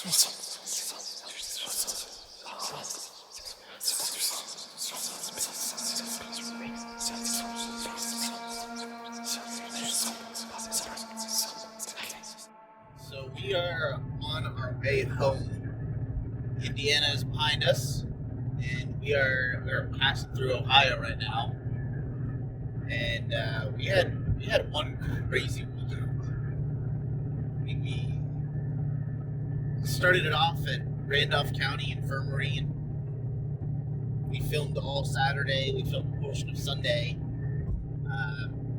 So we are on our way home. Indiana is behind us, and we're passing through Ohio right now. And we had one crazy weekend. We started it off at Randolph County Infirmary, and we filmed all Saturday. We filmed a portion of Sunday,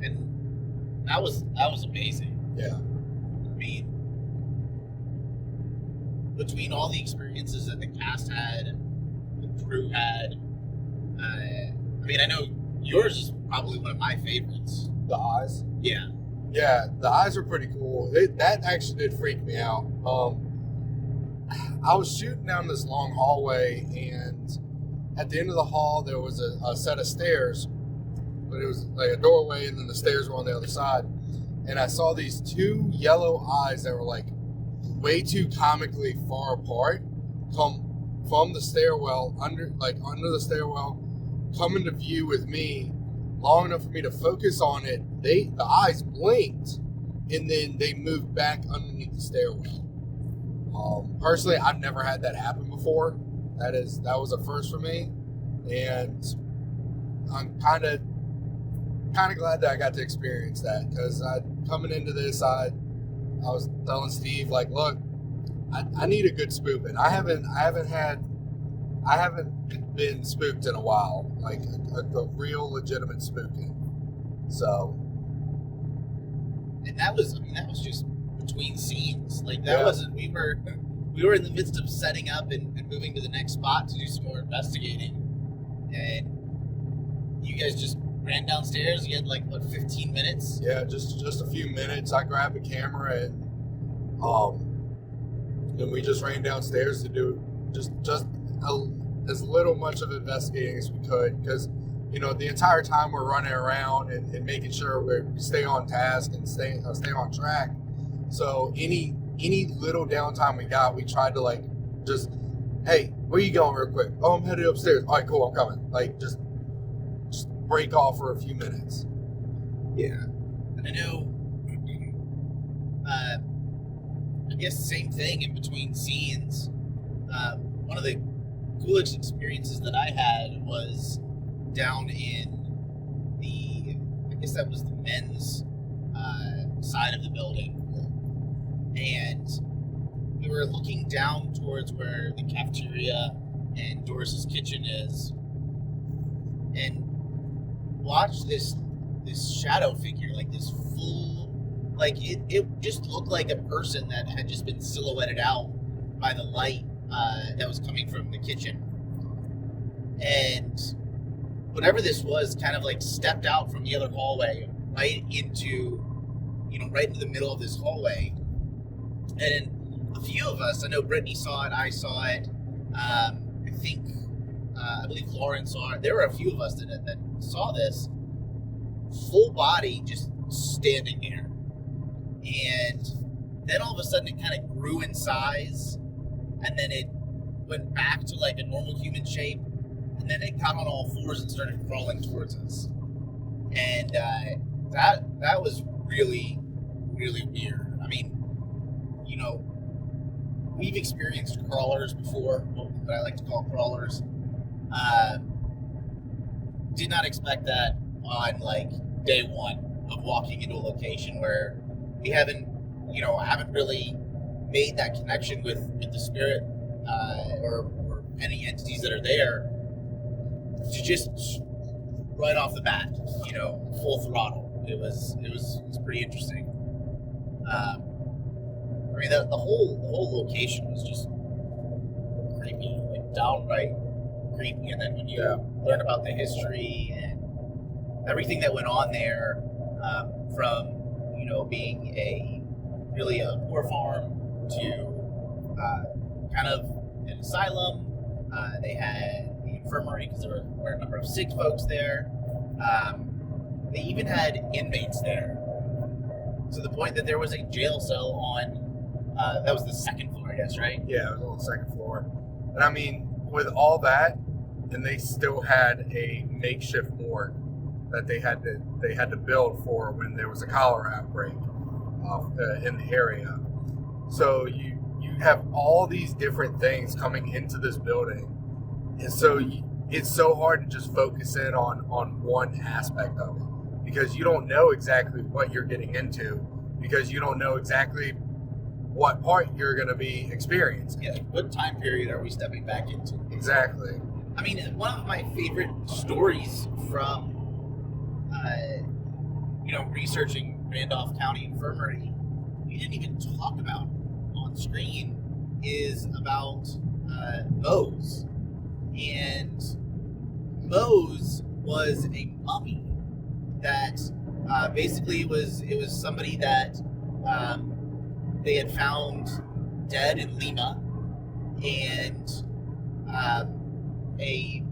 and that was amazing. Yeah. I mean, between all the experiences that the cast had and the crew had, I know yours is probably one of my favorites. The eyes? Yeah. Yeah, the eyes were pretty cool. That actually did freak me out. I was shooting down this long hallway, and at the end of the hall, there was a set of stairs, but it was like a doorway, and then the stairs were on the other side. And I saw these two yellow eyes that were like way too comically far apart come from the stairwell, under the stairwell, come into view with me long enough for me to focus on it. The eyes blinked, and then they moved back underneath the stairwell. Personally, I've never had that happen before. That was a first for me, and I'm kind of glad that I got to experience that, because coming into this, I was telling Steve, like, look, I need a good spooping. I haven't been spooked in a while, like a real legitimate spooking. So, and that was just between scenes. Like that wasn't. We were in the midst of setting up and moving to the next spot to do some more investigating, and you guys just ran downstairs. You had 15 minutes. Yeah, just a few minutes. I grabbed the camera and then we just ran downstairs to do just as little much of investigating as we could, because the entire time we're running around and making sure we stay on task and stay on track. So any little downtime we got, we tried to just, hey, where you going real quick? Oh, I'm headed upstairs. All right, cool, I'm coming. Just break off for a few minutes. Yeah. And I know, I guess same thing in between scenes. One of the coolest experiences that I had was down in I guess that was the men's side of the building. And we were looking down towards where the cafeteria and Doris's kitchen is, and watched this shadow figure, this full, it just looked like a person that had just been silhouetted out by the light that was coming from the kitchen. And whatever this was kind of stepped out from the other hallway right into the middle of this hallway. And a few of us, I know Brittany saw it, I saw it, I believe Lauren saw it. There were a few of us that saw this full body just standing there. And then all of a sudden it kind of grew in size, and then it went back to a normal human shape, and then it got on all fours and started crawling towards us. And that was really, really weird. I mean, we've experienced crawlers before, what I like to call crawlers. Did not expect that on day one of walking into a location where we haven't really made that connection with the spirit or any entities that are there, to just right off the bat, full throttle. It was pretty interesting. The whole location was just creepy, downright creepy. And then when you learn about the history and everything that went on there, from being a poor farm to kind of an asylum. They had the infirmary because there were a number of sick folks there. They even had inmates there, to the point that there was a jail cell on that was the second floor. I guess, right? Yeah, it was on the second floor. And I mean, with all that, and they still had a makeshift morgue that they had to build for when there was a cholera outbreak in the area. So you have all these different things coming into this building, and so it's so hard to just focus in on one aspect of it, because you don't know exactly what you're getting into, because you don't know exactly what part you're going to be experiencing. Yeah, what time period are we stepping back into? Exactly. I mean, one of my favorite stories from, researching Randolph County Infirmary, we didn't even talk about on screen, is about Mose. And Mose was a mummy that basically it was somebody that they had found dead in Lima, and a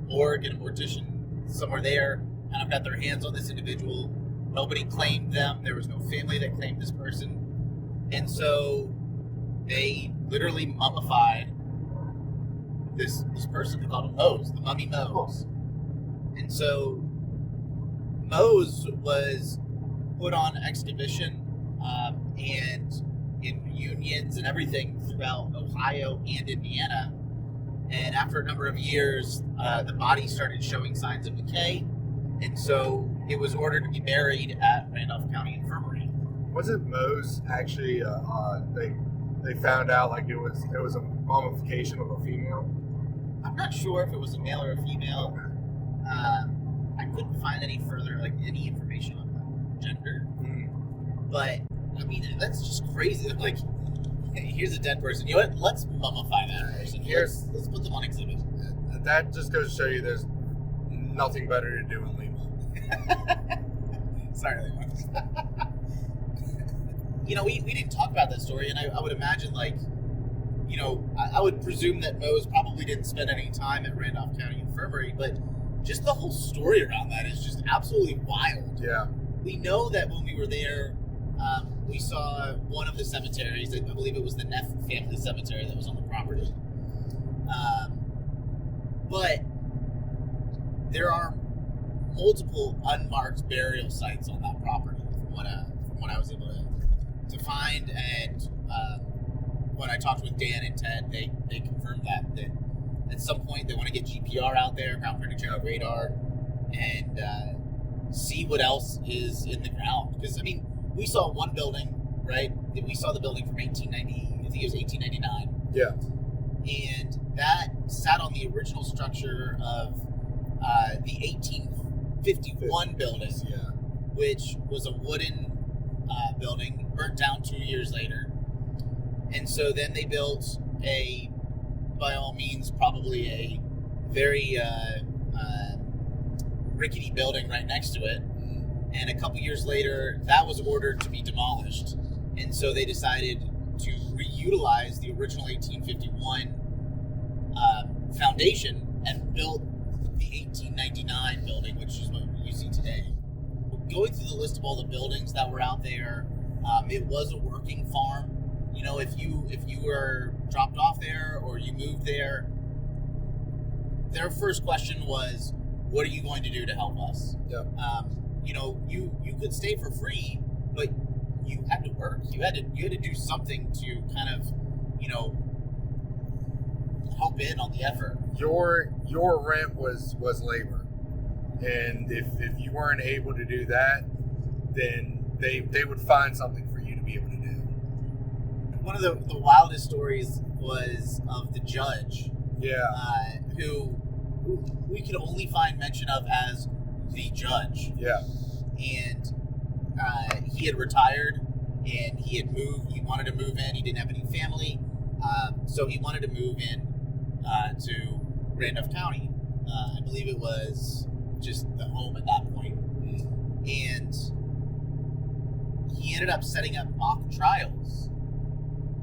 morgue and a mortician somewhere there kind of got their hands on this individual. Nobody claimed them. There was no family that claimed this person. And so they literally mummified this person. They called him Mose, the mummy Mose. And so Mose was put on exhibition and in reunions and everything throughout Ohio and Indiana. And after a number of years, the body started showing signs of decay. And so it was ordered to be buried at Randolph County Infirmary. Wasn't Mose actually, they found out like it was a mummification of a female? I'm not sure if it was a male or a female. I couldn't find any information on the gender. But, I mean, that's just crazy. Like, here's a dead person. You know what? Let's mummify that person. Let's put them on exhibit. That just goes to show you there's nothing better to do in Lima. Sorry, Lima. We didn't talk about that story, and I would imagine, I would presume that Mose probably didn't spend any time at Randolph County Infirmary, but just the whole story around that is just absolutely wild. Yeah. We know that when we were there, we saw one of the cemeteries. I believe it was the Neff family cemetery that was on the property. But there are multiple unmarked burial sites on that property from what I was able to find. And when I talked with Dan and Ted, they confirmed that at some point they want to get GPR out there, ground penetrating radar, and see what else is in the ground. Because, I mean, we saw one building, right? We saw the building from 1890, I think it was 1899. Yeah. And that sat on the original structure of the 1851 building, which was a wooden building, burnt down 2 years later. And so then they built by all means, probably a very rickety building right next to it. And a couple years later, that was ordered to be demolished. And so they decided to reutilize the original 1851 foundation and built the 1899 building, which is what you see today. Going through the list of all the buildings that were out there, it was a working farm. If you were dropped off there or you moved there, their first question was, what are you going to do to help us? Yeah. You could stay for free, but you had to work. You had to do something to kind of, help in on the effort. Your rent was labor, and if you weren't able to do that, then they would find something for you to be able to do. One of the wildest stories was of the judge. Yeah. Who we could only find mention of as the judge. Yeah. And he had retired, and he had moved. He wanted to move in. He didn't have any family, so he wanted to move in to Randolph County. I believe it was just the home at that point. And he ended up setting up mock trials.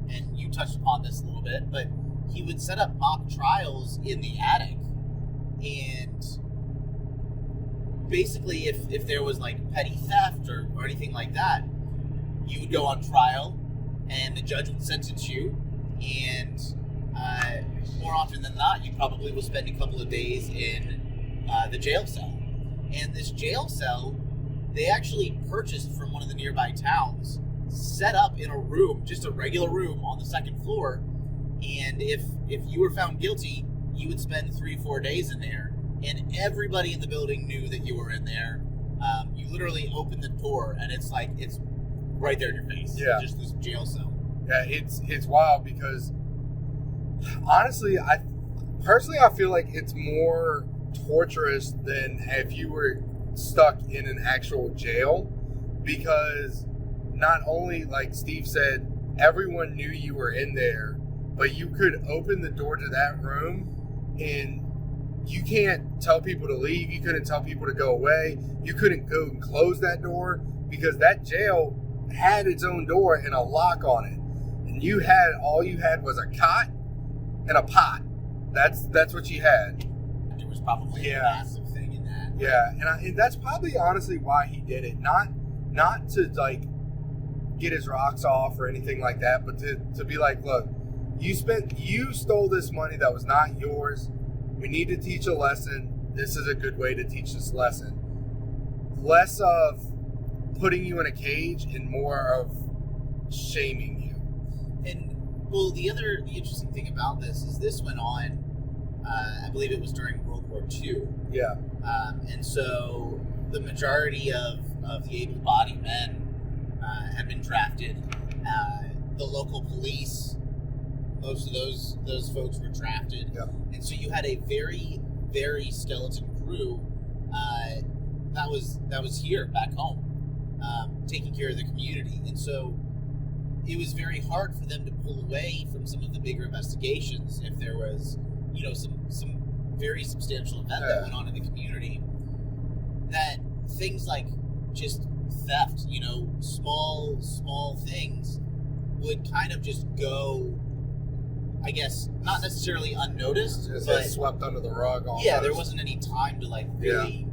And you touched upon this a little bit, but he would set up mock trials in the attic. And basically, if there was like petty theft or anything like that, you would go on trial, and the judge would sentence you, and more often than not, you probably will spend a couple of days in the jail cell. And this jail cell, they actually purchased from one of the nearby towns, set up in a room, just a regular room on the second floor. And if you were found guilty, you would spend 3-4 days in there, and everybody in the building knew that you were in there. You literally open the door, and it's right there in your face. Yeah. Just this jail cell. Yeah, it's wild because honestly, I feel like it's more torturous than if you were stuck in an actual jail, because not only, like Steve said, everyone knew you were in there, but you could open the door to that room and you can't tell people to leave. You couldn't tell people to go away. You couldn't go and close that door because that jail had its own door and a lock on it. And all you had was a cot and a pot. That's what you had. There was probably a massive thing in that. Yeah, and that's probably honestly why he did it. Not to like get his rocks off or anything like that, but to be like, look, you stole this money that was not yours. We need to teach a lesson. This is a good way to teach this lesson. Less of putting you in a cage and more of shaming you. And well, the interesting thing about this is this went on, I believe it was during World War II. Yeah. And so the majority of the able-bodied men had been drafted. The local police, most of those folks were drafted. Yeah. And so you had a very, very skeleton crew that was here back home, taking care of the community. And so it was very hard for them to pull away from some of the bigger investigations if there was, some very substantial event that went on in the community. That things like just theft, small things would kind of just go, I guess, not necessarily unnoticed, but swept under the rug. Yeah, there wasn't any time to really.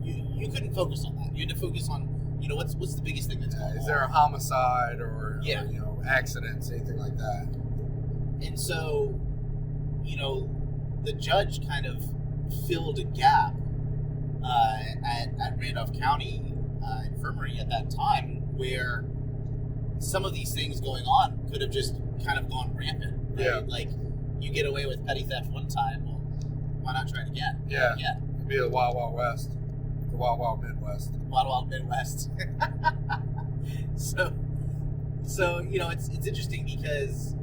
You couldn't focus on that. You had to focus on, what's the biggest thing that's going on. Is there a homicide or accidents, anything like that? And so, the judge kind of filled a gap at Randolph County Infirmary at that time, where some of these things going on could have just kind of gone rampant. Right? Yeah. Like, you get away with petty theft one time, well, why not try it again? Yeah. It'd be the Wild Wild West. The Wild Wild Midwest. Wild Wild Midwest. So it's interesting because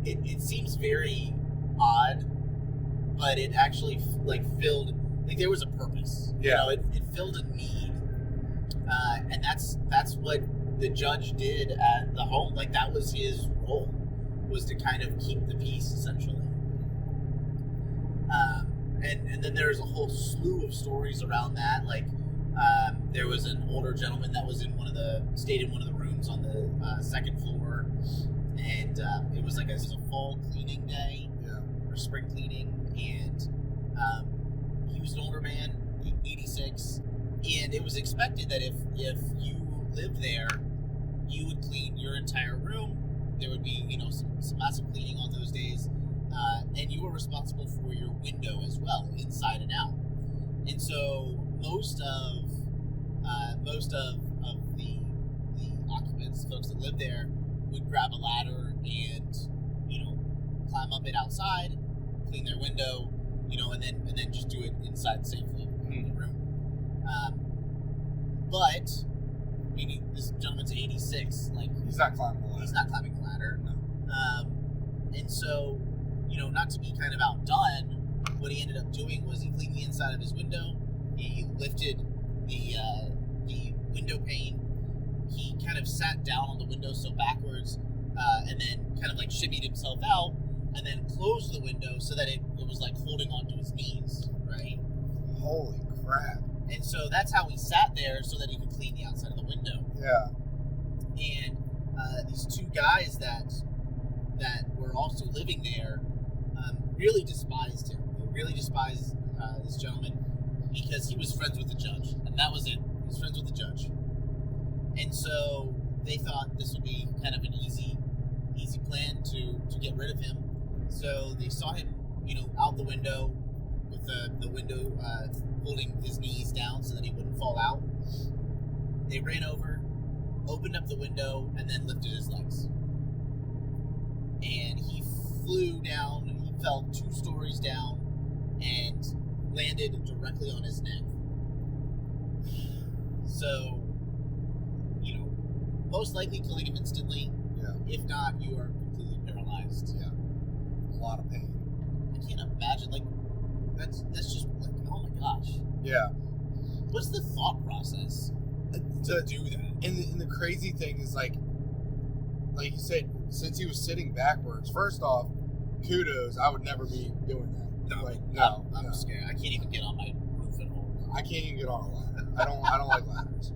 it seems very odd, but it actually filled, there was a purpose. Yeah. It filled a need, and that's what the judge did at the home. That was his role, was to kind of keep the peace, essentially. And then there's a whole slew of stories around that. There was an older gentleman that stayed in one of the rooms on the second floor, and it was a fall cleaning day, or spring cleaning, and he was an older man, 86, and it was expected that if you lived there, you would clean your entire room. There would be some massive cleaning on those days, and you were responsible for your window as well, inside and out. And so most of the occupants, folks that lived there, would grab a ladder and climb up it outside, clean their window, and then just do it inside safely in the room. But this gentleman's 86, he's not climbing the ladder. He's not climbing the ladder. No. And so, not to be kind of outdone, what he ended up doing was he cleaned the inside of his window. He lifted the window pane. He kind of sat down on the windowsill backwards, and then kind of shimmied himself out, and then closed the window so that it was holding onto his knees, right? Holy crap. And so that's how he sat there, so that he could clean the outside of the window. Yeah. And these two guys that were also living there really despised him. They really despised this gentleman because he was friends with the judge, and that was it. He was friends with the judge. And so they thought this would be kind of an easy get rid of him. So they saw him, out the window with the window holding his knees down so that he wouldn't fall out. They ran over, opened up the window, and then lifted his legs. And he flew down, he fell 2 stories down, and landed directly on his neck. So, most likely killing him instantly. Yeah. If not, you are completely paralyzed. Yeah. A lot of pain. I can't imagine, that's just like, oh my gosh. Yeah. What's the thought process to do that? And the crazy thing is, like you said, since he was sitting backwards, first off, kudos, I would never be doing that. No. I'm scared. I can't even get on my roof at home. I can't even get on a ladder. I don't like ladders.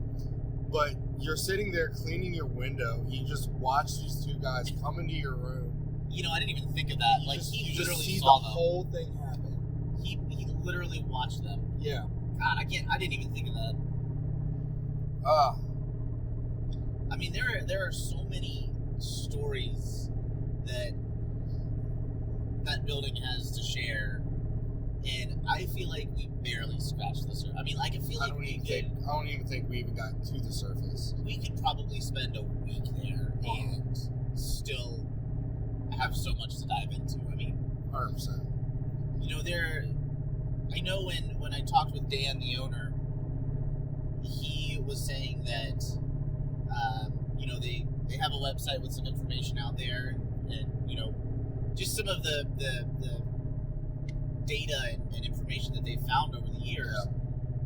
But you're sitting there cleaning your window. You just watch these 2 guys come into your room. I didn't even think of that. You literally see saw the whole thing happen. He literally watched them. Yeah. God, I didn't even think of that. I mean, there are so many stories that building has to share, and I feel like we barely scratched the surface. I mean, I feel like I don't even think we even got to the surface. We could probably spend a week there and still have so much to dive into. I mean, 100%. I know when I talked with Dan, the owner, he was saying that, they have a website with some information out there, and just some of the data and information that they've found over the years. Yeah.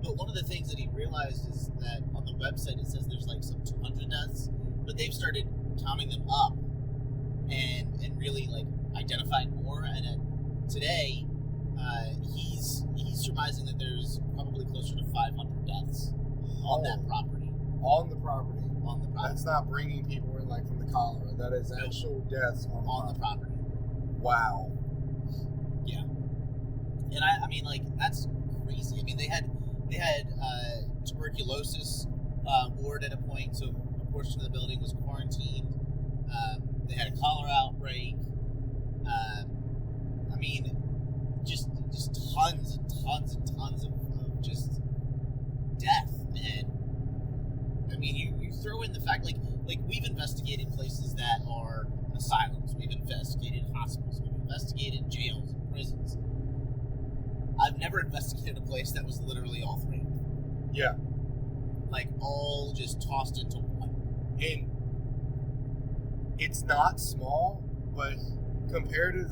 But one of the things that he realized is that on the website it says there's some 200 deaths, but they've started counting them up and really identifying more. And today, he's surmising that there's probably closer to 500 deaths on that property. On the property. On the property. That's not bringing people in from the cholera. That is actual deaths on the property. Wow. Yeah. And I mean, that's crazy. I mean, they had tuberculosis ward at a point, so a portion of the building was quarantined. They had a cholera outbreak. I mean, just tons and tons and tons of just death. And I mean, you throw in the fact, we've investigated places that are asylums. We've investigated hospitals. We've investigated jails and prisons. I've never investigated a place that was literally all 3. Yeah. All just tossed into one. And it's not small, but compared to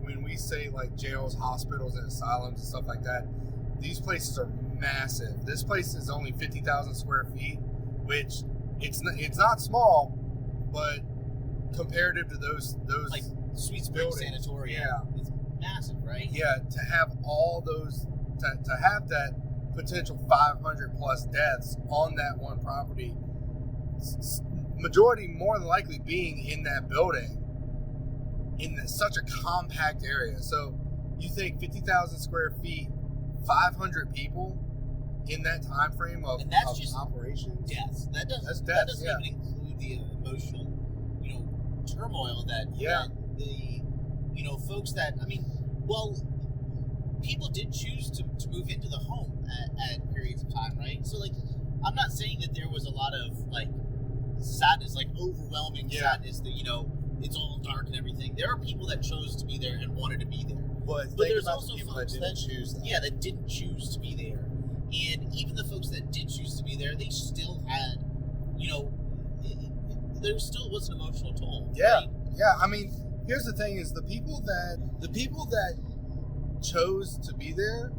when we say jails, hospitals, and asylums and stuff like that, these places are massive. This place is only 50,000 square feet, which it's not small, but comparative to those Sweet Spring Sanatorium, it's massive, right? Yeah, to have all those, to have that potential 500 plus deaths on that one property, majority more than likely being in that building in such a compact area. So you think 50,000 square feet, 500 people in that time frame of just operations? Deaths. That doesn't even include the emotional, turmoil that the folks that, I mean, well, people did choose to move into the home at periods of time, right? So I'm not saying that there was a lot of sadness, overwhelming sadness that it's all dark and everything. There are people that chose to be there and wanted to be there, but there's also people folks that didn't choose that. Yeah, that didn't choose to be there. And even the folks that did choose to be there, they still had, there still was an emotional toll. Yeah, right? yeah. I mean, here's the thing: is the people that chose to be there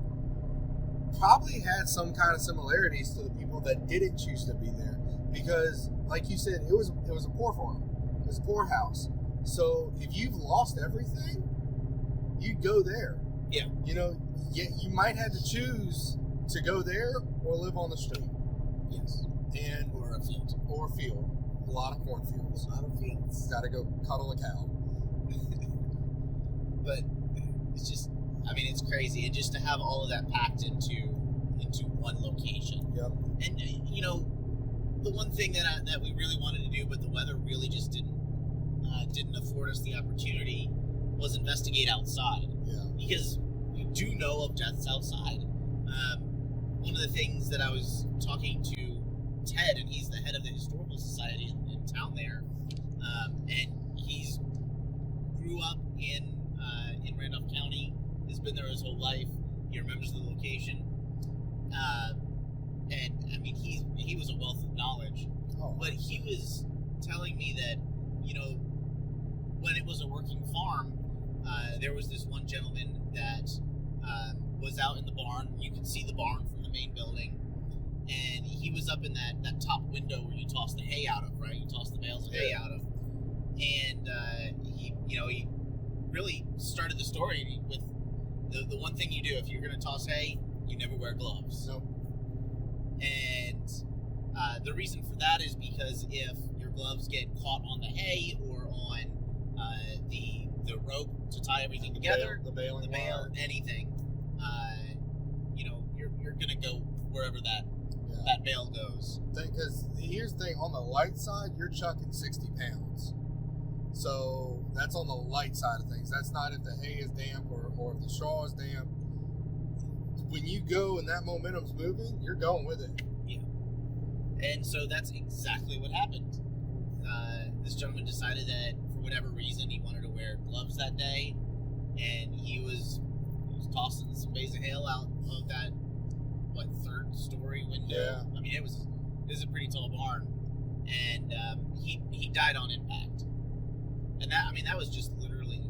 probably had some kind of similarities to the people that didn't choose to be there, because, like you said, it was a poor farm, it was a poor house. So if you've lost everything, you go there. Yeah. You might have to choose to go there or live on the street. Yes. Or a field. A lot of cornfields. A lot of fields. Got to go cuddle a cow. But it's just, I mean, it's crazy. And just to have all of that packed into one location. Yep. And, the one thing that we really wanted to do, but the weather really just didn't didn't afford us the opportunity was investigate outside. Yeah. Because we do know of deaths outside. One of the things that I was talking to Ted, and he's the head of the Historical Society in town there, and he's grew up in Randolph County, has been there his whole life. He remembers the location, and I mean he was a wealth of knowledge. Oh. But he was telling me that, when it was a working farm, there was this one gentleman that was out in the barn. You could see the barn from the main building, and he was up in that top window where you toss the hay out of, right? You toss the bales of hay out of, and he really started the story with the one thing you do if you're going to toss hay, you never wear gloves. Nope. And the reason for that is because if your gloves get caught on the hay or on the rope to tie everything together, the bale, anything, you're gonna go wherever that bale goes. Because here's the thing: on the light side, you're chucking 60 pounds. So that's on the light side of things. That's not if the hay is damp or if the straw is damp. When you go and that momentum's moving, you're going with it. Yeah. And so that's exactly what happened. This gentleman decided that for whatever reason he wanted to wear gloves that day, and he was tossing some bays of hail out of that third story window. Yeah. I mean, it was a pretty tall barn, and he died on impact. And that was just literally,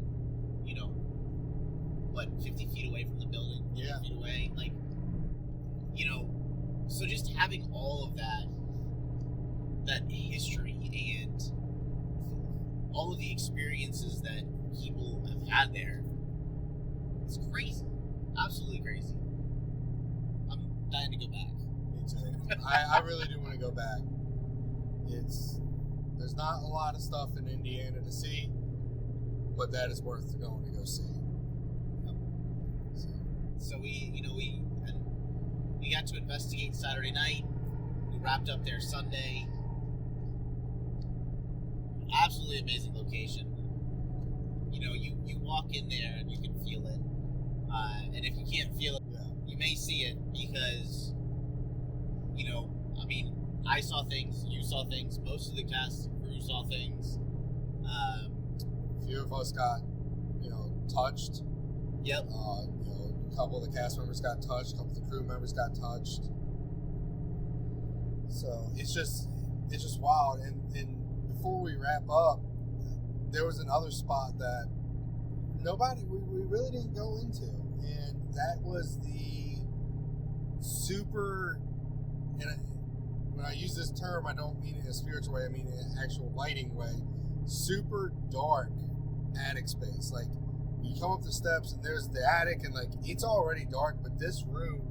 50 feet away from the building, 50 feet away, so just having all of that history and all of the experiences that people have had there, it's crazy, absolutely crazy. I'm dying to go back. Me too. I really do want to go back. There's not a lot of stuff in Indiana to see, but that is worth going to go see. So we got to investigate Saturday night. We wrapped up there Sunday. Absolutely amazing location. You walk in there and you can feel it. And if you can't feel it, you may see it because, I saw things, you saw things, most of the cast and crew saw things. A few of us got, touched. Yep. A couple of the cast members got touched. A couple of the crew members got touched. So it's just wild. And before we wrap up, there was another spot that we really didn't go into, and that was the super. And when I use this term, I don't mean it in a spiritual way. I mean it in an actual lighting way. Super dark attic space. Like, you come up the steps and there's the attic, and it's already dark, but this room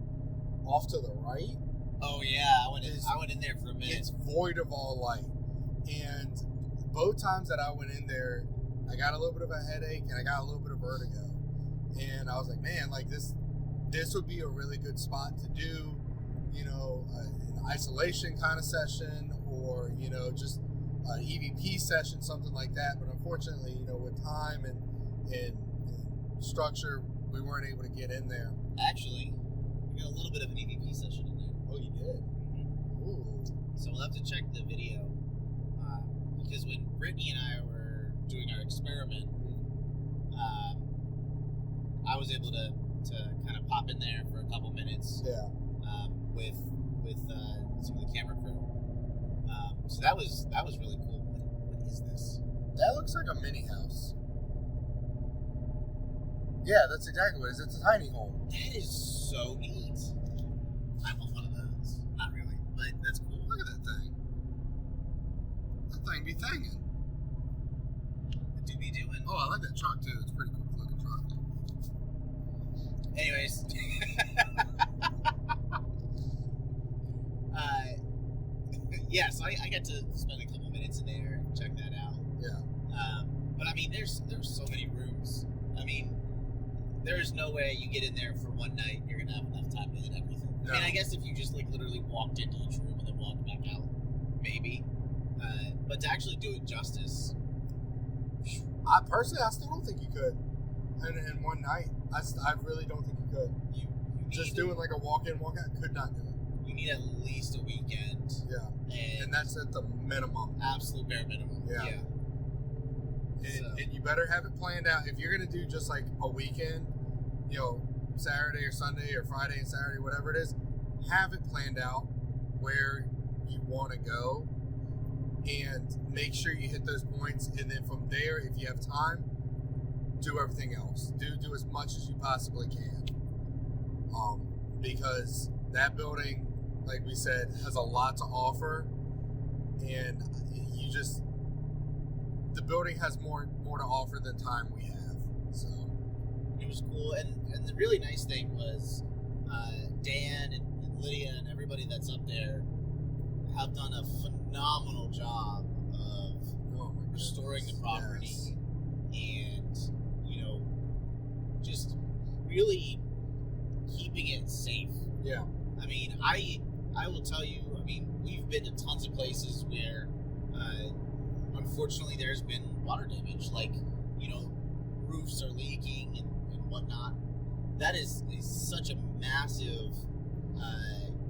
off to the right. Oh yeah, I went in there for a minute. It's void of all light, and both times that I went in there, I got a little bit of a headache and I got a little bit of vertigo, and I was like, man, this would be a really good spot to do, an isolation kind of session, or just an EVP session, something like that. But unfortunately, with time and structure, we weren't able to get in there. Actually, we got a little bit of an EVP session in there. Oh, you did? Mm-hmm. Ooh. So we'll have to check the video, because when Brittany and I were doing our experiment, I was able to kind of pop in there for a couple minutes. Yeah. With some of the camera crew. So that was really cool. What is this? That looks like a mini house. Yeah, that's exactly what it is. It's a tiny home. That is so neat. I want one of those. Not really, but that's cool. Look at that thing. That thing be thangin'. It do be doing. Oh, I like that truck too. It's a pretty cool looking truck. Anyways. Yeah, so I got to spend a couple minutes in there and check that out. Yeah. But there's so many rooms. There's no way you get in there for one night you're gonna have enough time to hit everything. No. I guess if you just literally walked into each room and then walked back out, maybe. But to actually do it justice, personally, I still don't think you could. And in one night, I really don't think you could. You Just doing like a walk-in, walk-out, could not do it. You need at least a weekend. Yeah. And that's at the minimum. Absolute bare minimum. Yeah. And you better have it planned out. If you're going to do just like a weekend, you know, Saturday or Sunday or Friday and Saturday, whatever it is, have it planned out where you want to go and make sure you hit those points. And then from there, if you have time, do everything else. Do as much as you possibly can. Because that building, like we said, has a lot to offer, and the building has more to offer than time we have. So it was cool, and the really nice thing was Dan and Lydia and everybody that's up there have done a phenomenal job of restoring the property. Yes. And just really keeping it safe. Yeah. I mean, I will tell you, I mean, we've been to tons of places where unfortunately there's been water damage, like, roofs are leaking and whatnot. That is such a massive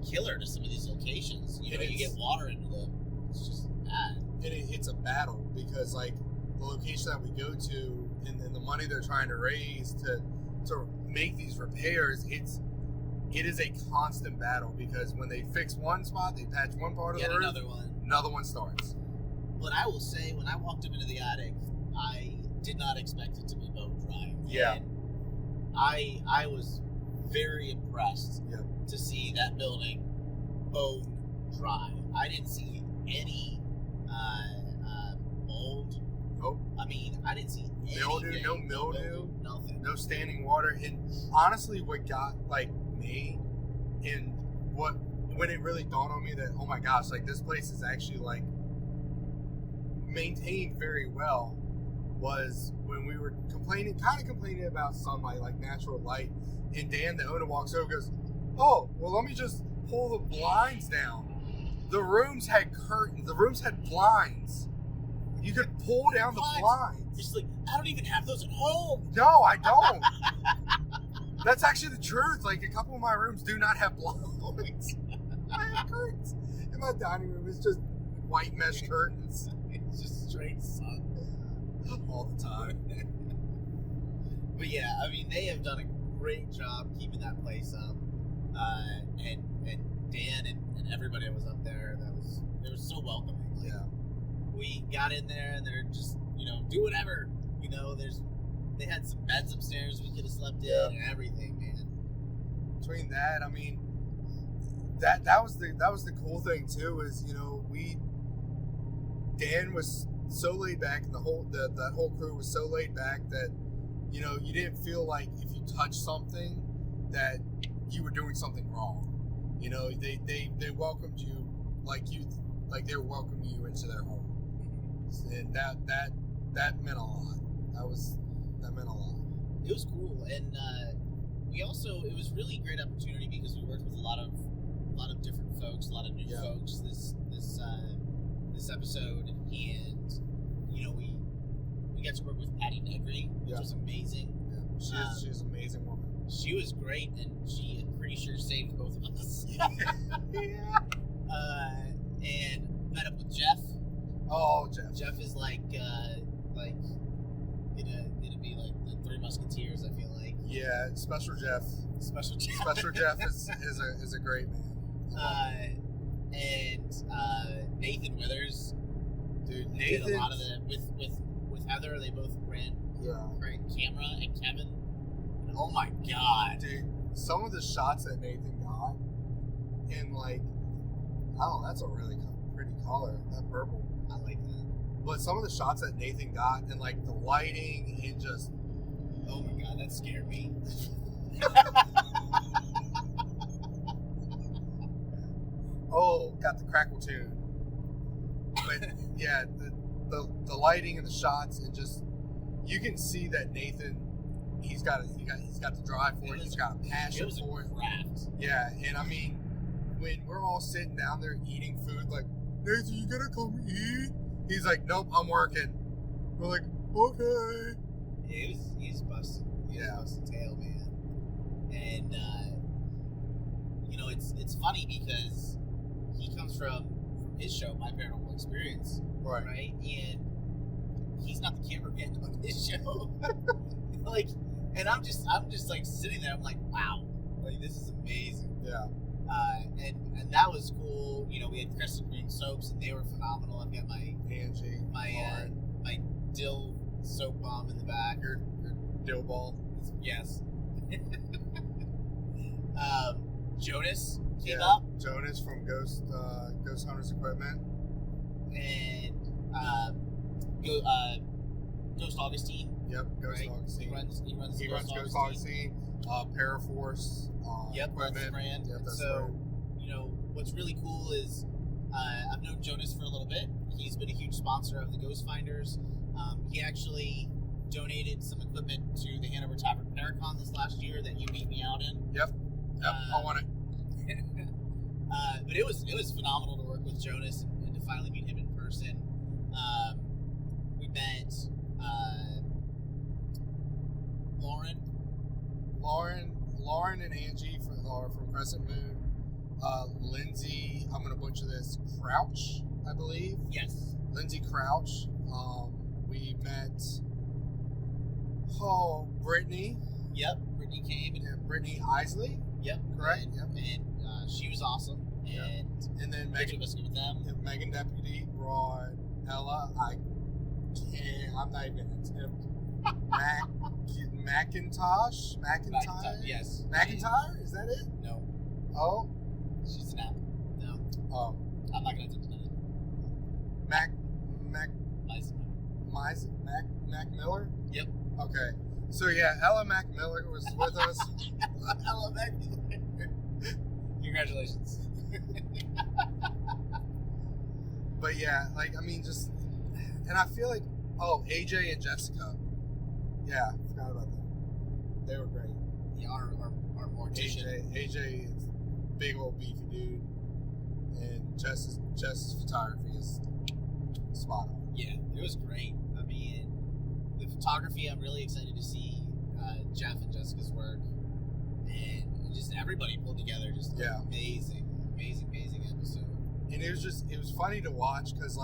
killer to some of these locations. You get water into them, it's just bad. And it's a battle because, like, the location that we go to and the money they're trying to raise to make these repairs, it is a constant battle because when they fix one spot, they patch one part of the roof, another one starts. But I will say, when I walked up into the attic, I did not expect it to be bone dry. Yeah. And I was very impressed to see that building bone dry. I didn't see any mold. Nope. I mean, I didn't see Mildew, no mildew, nothing. no standing water. And honestly, what got like me, and when it really dawned on me that, oh my gosh, like this place is actually like maintained very well, was when we were complaining about sunlight, like natural light, and Dan, the owner, walks over and goes, oh, well, let me just pull the blinds down. The rooms had curtains. The rooms had blinds. You could pull down the blinds. It's like, I don't even have those at home. No, I don't. That's actually the truth. Like, a couple of my rooms do not have blinds. I have curtains. And my dining room is just white mesh curtains. It's just straight sun all the time. But yeah, I mean, they have done a great job keeping that place up. And Dan and everybody that was up there, they were so welcoming. Like, yeah. We got in there and they're just, do whatever. They had some beds upstairs we could have slept in and everything, man. Between that, I mean, that was the cool thing too, is Dan was so laid back, and that whole crew was so laid back that you didn't feel like if you touched something that you were doing something wrong. They welcomed you like they were welcoming you into their home, and that meant a lot. That meant a lot. It was cool, and it was really a great opportunity because we worked with a lot of different folks, a lot of new folks this episode, and we got to work with Patty Negri, which was amazing. Yeah. She's an amazing woman. She was great, and I'm pretty sure saved both of us. Yeah. And met up with Jeff. Oh, Jeff. Jeff is like gonna be like the Three Musketeers, I feel like. Yeah, Special Jeff. Special Jeff. Special Jeff is a great man. And Nathan Withers. Dude, Nathan did a lot of the with Heather. They both ran camera, and Kevin. And oh my god, dude! Some of the shots that Nathan got, and like, oh, that's a really pretty color. That purple. I like that. But some of the shots that Nathan got, and like the lighting, and just, oh my god, that scared me. Oh, got the crackle tune. But yeah, the lighting and the shots, and just, you can see that Nathan, he's got the drive for it. He's got a passion for it. Craft. Yeah, and I mean, when we're all sitting down there eating food, like, Nathan, you gonna come eat? He's like, nope, I'm working. We're like, Okay. Yeah, he was busting. He was busting tail, man. And it's funny because he comes from his show, My Paranormal Experience, right? And he's not the cameraman on his show. Like, and I'm just like sitting there. I'm like, wow, like this is amazing. Yeah. And that was cool. You know, we had Crescent Green soaps, and they were phenomenal. I've got my Angie, my dill soap bomb in the back. Your dill ball. Yes. Jonas came Yeah, up. Jonas from Ghost Hunters Equipment. And Ghost Augustine. Yep, Ghost Augustine. He runs Ghost Augustine. Paraforce. That's the brand. Yep, that's so, what's really cool is I've known Jonas for a little bit. He's been a huge sponsor of the Ghost Finders. He actually donated some equipment to the Hanover Tavern Paracon this last year that you beat me out in. Yep, I want it. But it was phenomenal to work with Jonas and to finally meet him in person. We met Lauren and Angie from Crescent Moon. Lindsay, I'm gonna butcher this, Crouch, I believe. Yes. Lindsay Crouch. We met Brittany. Yep, Brittany came. Brittany Isley. Yep, correct. And she was awesome. And then Megan was good with them. Megan Deputy brought Ella. I'm not even gonna attempt. Macintosh. Yes. McIntyre? Is that it? No. Oh. She's an app. No. Oh. I'm not gonna attempt it. Mac Miller? Yep. Okay. So yeah, Ella Mac Miller was with us. Ella Mac Miller. Congratulations. But yeah, and I feel like, AJ and Jessica. Yeah, I forgot about them. They were great. Yeah, our mortician. AJ is big old beefy dude, and Jess's photography is spot on. Yeah, it was great. I mean, the photography, I'm really excited to see Jeff and Jessica's work, and just everybody pulled together. Just amazing episode. And it was funny to watch because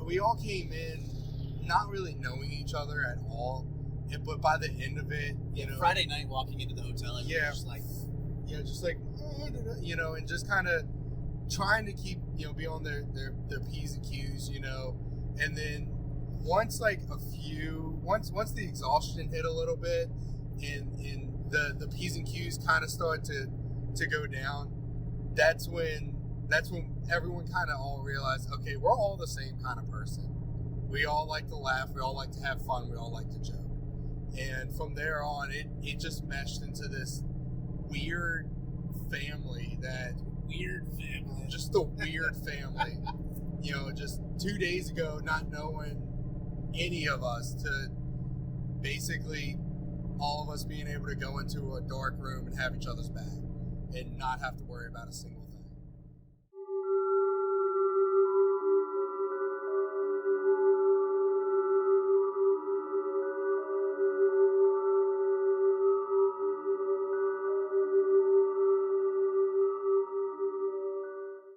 we all came in not really knowing each other at all, but by the end of it, Friday night walking into the hotel, and just and just kind of trying to keep be on their P's and Q's, and then once the exhaustion hit a little bit, and the P's and Q's kind of start to go down, that's when everyone kind of all realized, okay, we're all the same kind of person. We all like to laugh. We all like to have fun. We all like to joke. And from there on, it just meshed into this weird family just a weird family. Just 2 days ago, not knowing any of us, to basically all of us being able to go into a dark room and have each other's back and not have to worry about a single thing.